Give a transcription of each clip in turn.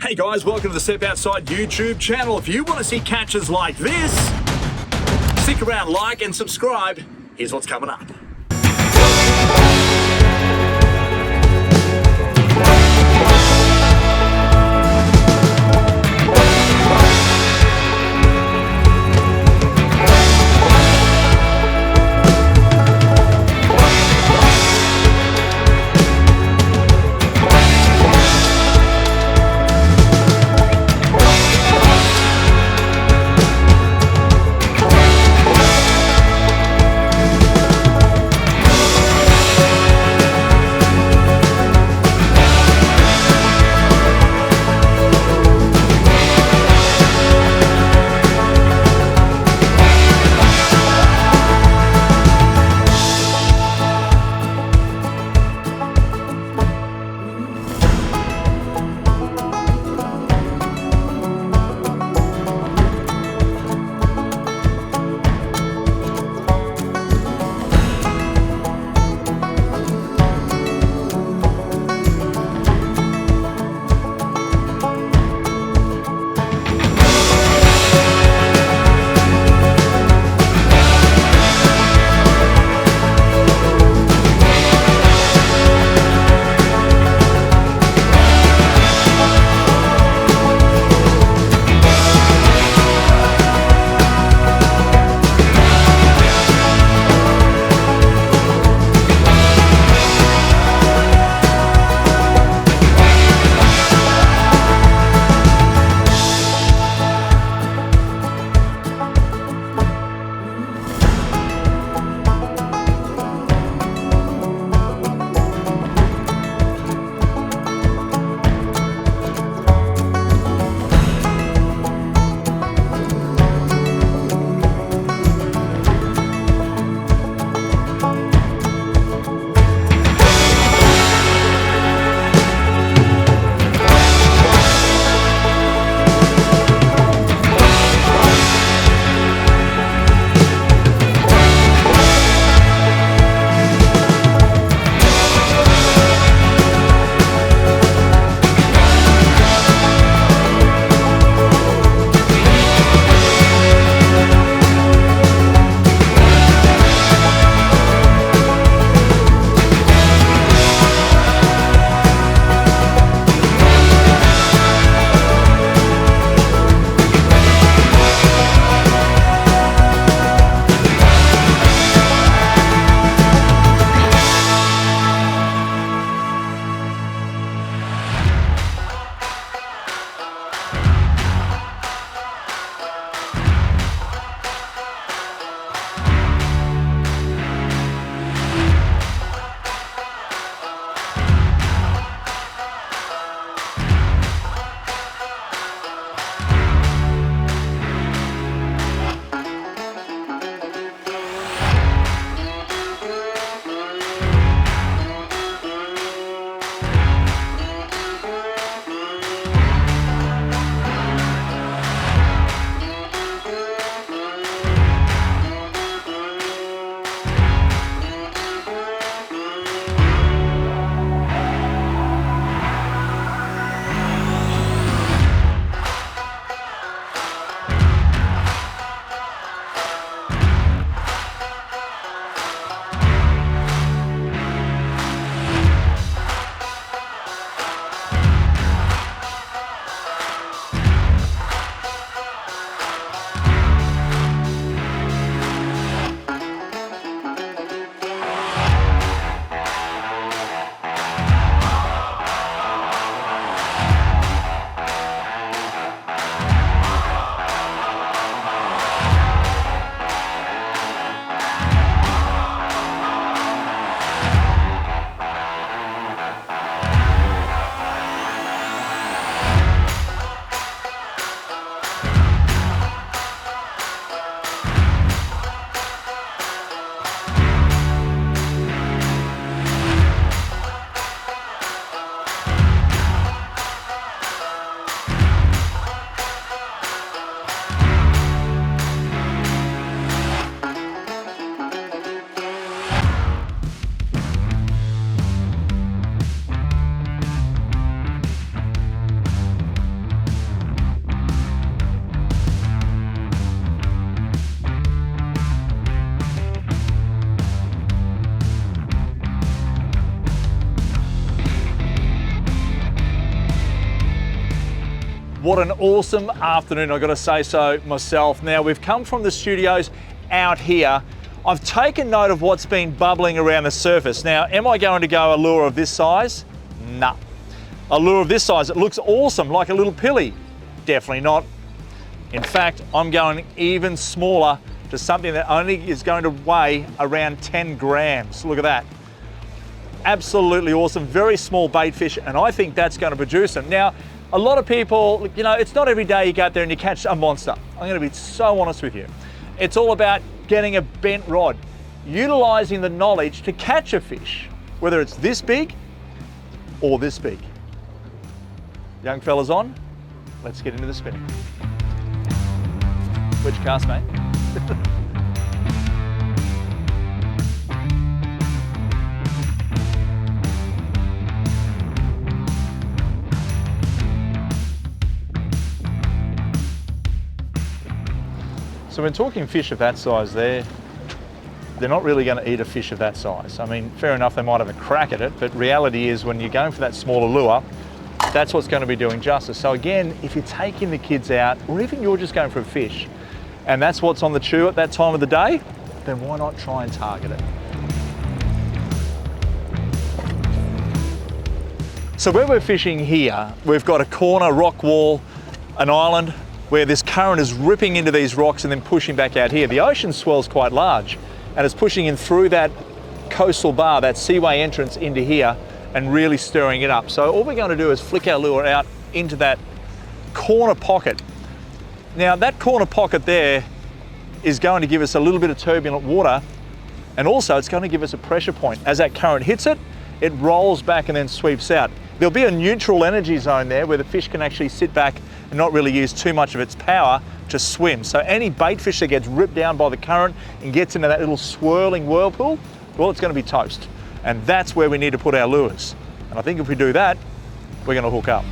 Hey guys, welcome to the Step Outside YouTube channel. If you want to see catches like this, stick around, like and subscribe. Here's what's coming up. What an awesome afternoon, I've got to say so myself. Now, we've come from the studios out here. I've taken note of what's been bubbling around the surface. Now, am I going to go a lure of this size? Nah. A lure of this size, it looks awesome, like a little pilly. Definitely not. In fact, I'm going even smaller to something that only is going to weigh around 10 grams. Look at that. Absolutely awesome, very small bait fish, and I think that's going to produce them. Now, a lot of people, you know, it's not every day you go out there and you catch a monster. I'm going to be so honest with you. It's all about getting a bent rod, utilizing the knowledge to catch a fish, whether it's this big or this big. Young fellas on, let's get into the spinning. Which cast, mate? So when talking fish of that size they're not really going to eat a fish of that size. I mean, fair enough, they might have a crack at it, but reality is when you're going for that smaller lure, that's what's going to be doing justice. So again, if you're taking the kids out, or even you're just going for a fish, and that's what's on the chew at that time of the day, then why not try and target it? So where we're fishing here, we've got a corner rock wall, an island, where this current is ripping into these rocks and then pushing back out here. The ocean swells quite large, and it's pushing in through that coastal bar, that seaway entrance into here, and really stirring it up. So all we're going to do is flick our lure out into that corner pocket. Now that corner pocket there is going to give us a little bit of turbulent water, and also it's going to give us a pressure point. As that current hits it, it rolls back and then sweeps out. There'll be a neutral energy zone there where the fish can actually sit back and not really use too much of its power to swim. So any bait fish that gets ripped down by the current and gets into that little swirling whirlpool, well, it's going to be toast. And that's where we need to put our lures. And I think if we do that, we're going to hook up.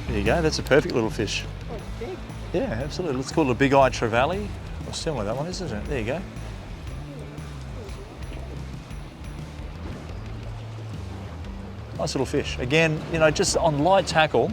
There you go, that's a perfect little fish. Oh, it's big. Yeah, absolutely. Let's call it a big-eyed trevally. Or similar to that one, isn't it? There you go. Nice little fish. Again, you know, just on light tackle.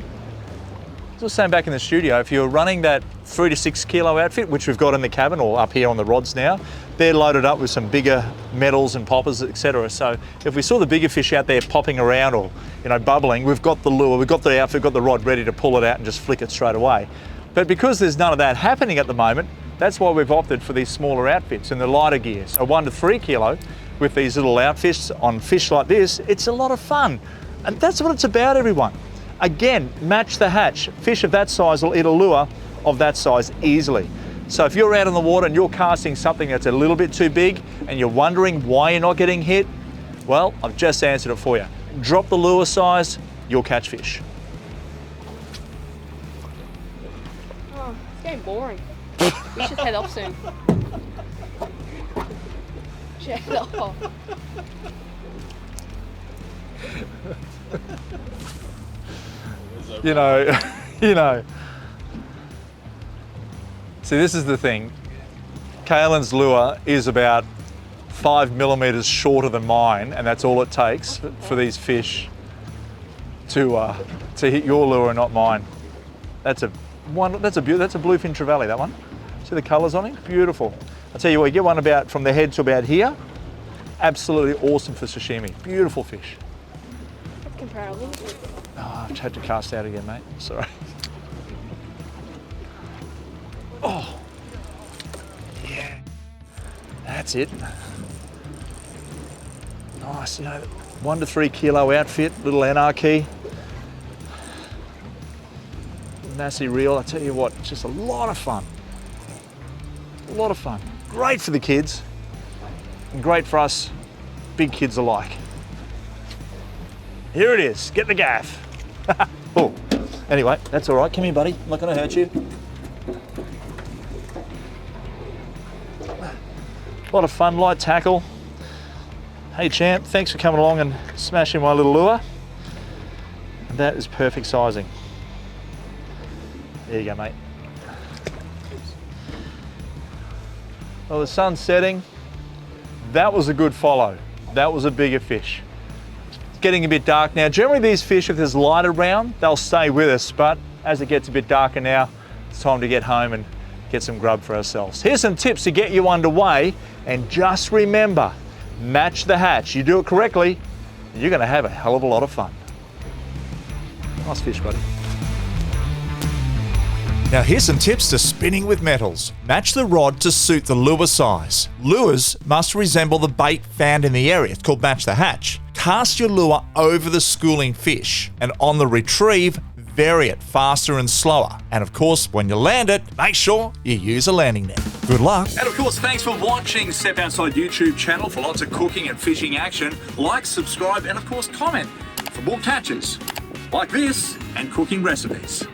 As I was saying back in the studio, if you're running that 3 to 6 kilo outfit, which we've got in the cabin or up here on the rods now, they're loaded up with some bigger metals and poppers, etc. So if we saw the bigger fish out there popping around or, you know, bubbling, we've got the lure, we've got the outfit, we've got the rod ready to pull it out and just flick it straight away. But because there's none of that happening at the moment, that's why we've opted for these smaller outfits and the lighter gear. So 1 to 3 kilo with these little outfits on fish like this, it's a lot of fun. And that's what it's about, everyone. Again, match the hatch. Fish of that size will eat a lure of that size easily. So if you're out in the water and you're casting something that's a little bit too big and you're wondering why you're not getting hit, well, I've just answered it for you. Drop the lure size, you'll catch fish. Oh, it's getting boring. We should head off soon. Should head off. You know. See, this is the thing. Kaylin's lure is about 5 millimeters shorter than mine, and that's all it takes for these fish to hit your lure and not mine. That's a bluefin trevally, that one. See the colours on it? Beautiful. I'll tell you what, you get one about from the head to about here. Absolutely awesome for sashimi. Beautiful fish. That's comparable. Oh, I've had to cast out again, mate. Sorry. Oh, yeah. That's it. Nice, you know, 1 to 3 kilo outfit, little anarchy. Massive reel, I tell you what, just a lot of fun. A lot of fun. Great for the kids and great for us big kids alike. Here it is, get the gaff. Oh, anyway, that's all right. Come here, buddy. I'm not going to hurt you. A lot of fun, light tackle. Hey, champ, thanks for coming along and smashing my little lure. And that is perfect sizing. There you go, mate. Well, the sun's setting. That was a good follow. That was a bigger fish. getting a bit dark now. Generally these fish, if there's light around, they'll stay with us, but as it gets a bit darker now, it's time to get home and get some grub for ourselves. Here's some tips to get you underway, and just remember, match the hatch. You do it correctly, you're gonna have a hell of a lot of fun. Nice fish, buddy. Now here's some tips to spinning with metals. Match the rod to suit the lure size. Lures must resemble the bait found in the area. It's called match the hatch. Cast your lure over the schooling fish, and on the retrieve, vary it faster and slower. And of course, when you land it, make sure you use a landing net. Good luck. And of course, thanks for watching Step Outside YouTube channel for lots of cooking and fishing action. Like, subscribe, and of course, comment for more catches like this and cooking recipes.